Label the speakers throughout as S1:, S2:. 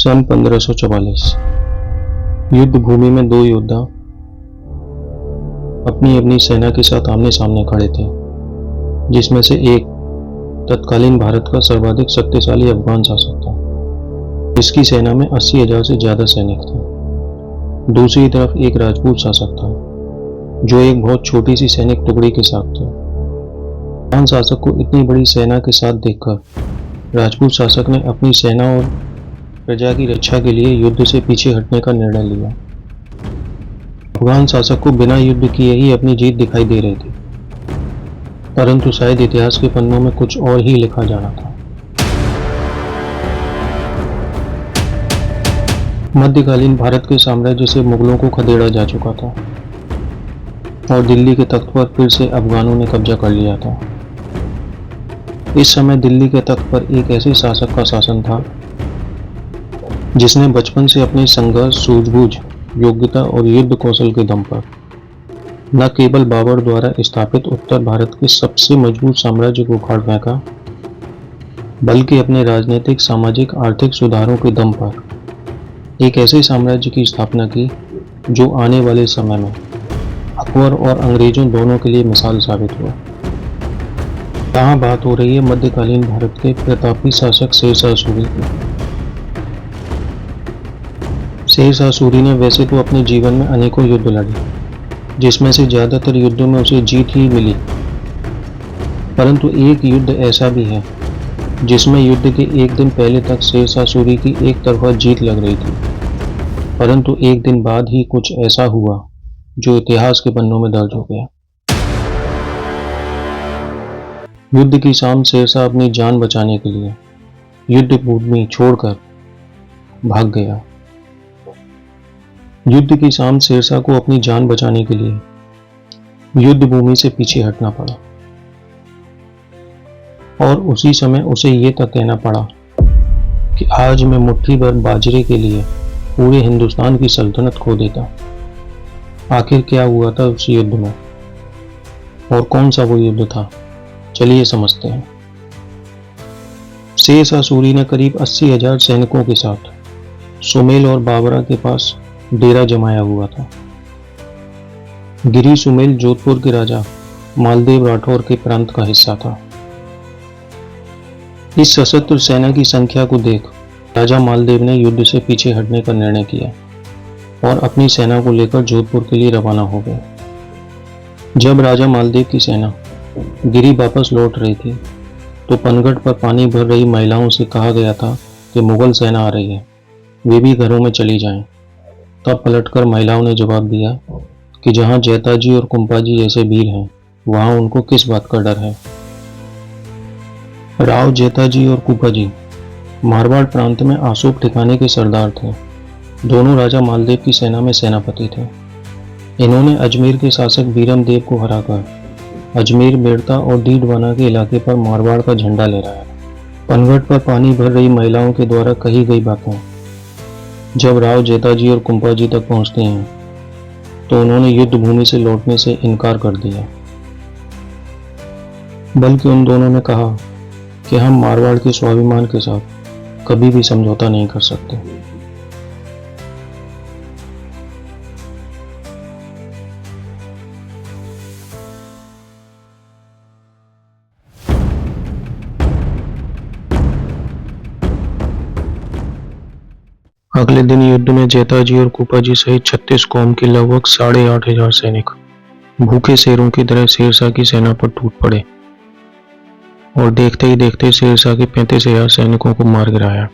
S1: सन 1544 युद्ध भूमि में दो योद्धा अपनी अपनी सेना के साथ आमने सामने खड़े थे, जिसमें से एक तत्कालीन भारत का सर्वाधिक शक्तिशाली अफगान शासक था, जिसकी सेना में 80,000 से ज्यादा सैनिक थे। दूसरी तरफ एक राजपूत शासक था, जो एक बहुत छोटी सी सैनिक टुकड़ी के साथ थे। अफगान शासक को इतनी बड़ी सेना के साथ देखकर राजपूत शासक ने अपनी सेना और प्रजा की रक्षा के लिए युद्ध से पीछे हटने का निर्णय लिया। अफगान शासक को बिना युद्ध किए ही अपनी जीत दिखाई दे रही थी, परंतु शायद इतिहास के पन्नों में कुछ और ही लिखा जाना था। मध्यकालीन भारत के साम्राज्य से मुगलों को खदेड़ा जा चुका था और दिल्ली के तख्त पर फिर से अफगानों ने कब्जा कर लिया था। इस समय दिल्ली के तख्त पर एक ऐसे शासक का शासन था जिसने बचपन से अपने संघर्ष, सूझबूझ, योग्यता और युद्ध कौशल के दम पर न केवल बाबर द्वारा स्थापित उत्तर भारत के सबसे मजबूत साम्राज्य को उखाड़ फेंका, बल्कि अपने राजनीतिक, सामाजिक, आर्थिक सुधारों के दम पर एक ऐसे साम्राज्य की स्थापना की जो आने वाले समय में अकबर और अंग्रेजों दोनों के लिए मिसाल साबित हुआ। यहाँ बात हो रही है मध्यकालीन भारत के प्रतापी शासक शेरशाह सूरी की। शेरशाह सूरी ने वैसे तो अपने जीवन में अनेकों युद्ध लड़े, जिसमें से ज्यादातर युद्धों में उसे जीत ही मिली, परंतु एक युद्ध ऐसा भी है जिसमें युद्ध के एक दिन पहले तक शेरशाह सूरी की एक तरफा जीत लग रही थी, परंतु एक दिन बाद ही कुछ ऐसा हुआ जो इतिहास के पन्नों में दर्ज हो गया। युद्ध की शाम शेरशाह अपनी जान बचाने के लिए युद्ध भूमि छोड़कर भाग गया। युद्ध की शाम शेरशाह को अपनी जान बचाने के लिए युद्ध भूमि से पीछे हटना पड़ा और उसी समय उसे ये तक कहना पड़ा कि आज मैं मुट्ठी भर बाजरे के लिए पूरे हिंदुस्तान की सल्तनत खो देता। आखिर क्या हुआ था उस युद्ध में और कौन सा वो युद्ध था, चलिए समझते हैं। शेरशाह सूरी ने करीब 80,000 सैनिकों के साथ सुमेल और बाबरा के पास डेरा जमाया हुआ था। गिरी सुमेल जोधपुर के राजा मालदेव राठौर के प्रांत का हिस्सा था। इस सशस्त्र सेना की संख्या को देख राजा मालदेव ने युद्ध से पीछे हटने का निर्णय किया और अपनी सेना को लेकर जोधपुर के लिए रवाना हो गए। जब राजा मालदेव की सेना गिरी वापस लौट रही थी तो पनघट पर पानी भर रही महिलाओं से कहा गया था कि मुगल सेना आ रही है, वे भी घरों में चली जाएं। तब पलटकर महिलाओं ने जवाब दिया कि जहां जैताजी और कुंपाजी जैसे वीर हैं, वहां उनको किस बात का डर है। राव जैताजी और कुंपाजी मारवाड़ प्रांत में आसोप ठिकाने के सरदार थे। दोनों राजा मालदेव की सेना में सेनापति थे। इन्होंने अजमेर के शासक बीरम देव को हराकर अजमेर, मेड़ता और डीडवाना के इलाके पर मारवाड़ का झंडा लहराया। पनघट पर पानी भर रही महिलाओं के द्वारा कही गई बातें जब राव जैताजी और कुंपाजी तक पहुंचते हैं तो उन्होंने युद्ध भूमि से लौटने से इनकार कर दिया, बल्कि उन दोनों ने कहा कि हम मारवाड़ के स्वाभिमान के साथ कभी भी समझौता नहीं कर सकते। अगले दिन युद्ध में जैताजी और कुंपाजी सहित 36 कौम के लगभग 8,500 सैनिक भूखे शेरों की तरह शेरशाह की सेना पर टूट पड़े और देखते ही देखते शेरशाह के 35,000 सैनिकों को मार गिराया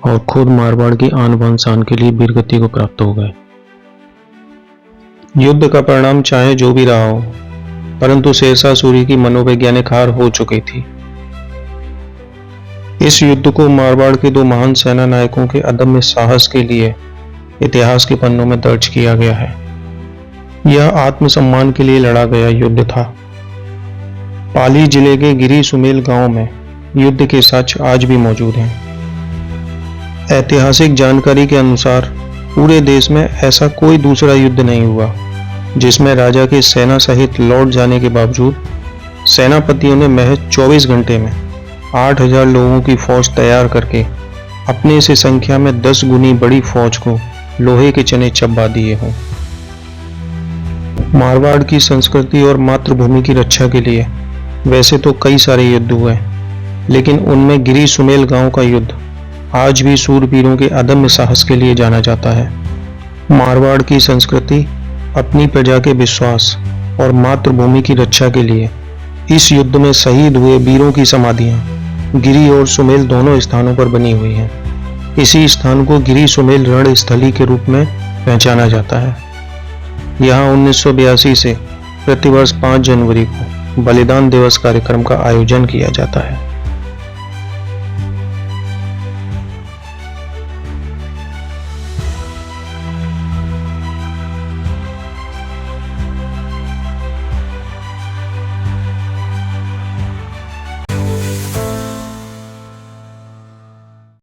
S1: और खुद मारवाड़ की आन बान शान के लिए वीरगति को प्राप्त हो गए। युद्ध का परिणाम चाहे जो भी रहा हो, परंतु शेरशाह सूरी की मनोवैज्ञानिक हार हो चुकी थी। इस युद्ध को मारवाड़ के दो महान सेना नायकों के अदम्य साहस के लिए इतिहास के पन्नों में दर्ज किया गया है। यह आत्मसम्मान के लिए लड़ा गया युद्ध था। पाली जिले के गिरी सुमेल गांव में युद्ध के साक्ष्य आज भी मौजूद हैं। ऐतिहासिक जानकारी के अनुसार पूरे देश में ऐसा कोई दूसरा युद्ध नहीं हुआ जिसमें राजा के सेना सहित लौट जाने के बावजूद सेनापतियों ने महज 24 घंटे में 8,000 लोगों की फौज तैयार करके अपने से संख्या में 10 गुनी बड़ी फौज को लोहे के चने चबा दिए हों। मारवाड़ की संस्कृति और मातृभूमि की रक्षा के लिए वैसे तो कई सारे युद्ध हुए, लेकिन उनमें गिरी सुमेल गांव का युद्ध आज भी सूरवीरों के अदम्य साहस के लिए जाना जाता है। मारवाड़ की संस्कृति अपनी प्रजा के विश्वास और मातृभूमि की रक्षा के लिए इस युद्ध में शहीद हुए वीरों की समाधियां गिरी और सुमेल दोनों स्थानों पर बनी हुई हैं। इसी स्थान को गिरी सुमेल रणस्थली के रूप में पहचाना जाता है। यहाँ 1982 से प्रतिवर्ष 5 जनवरी को बलिदान दिवस कार्यक्रम का आयोजन किया जाता है।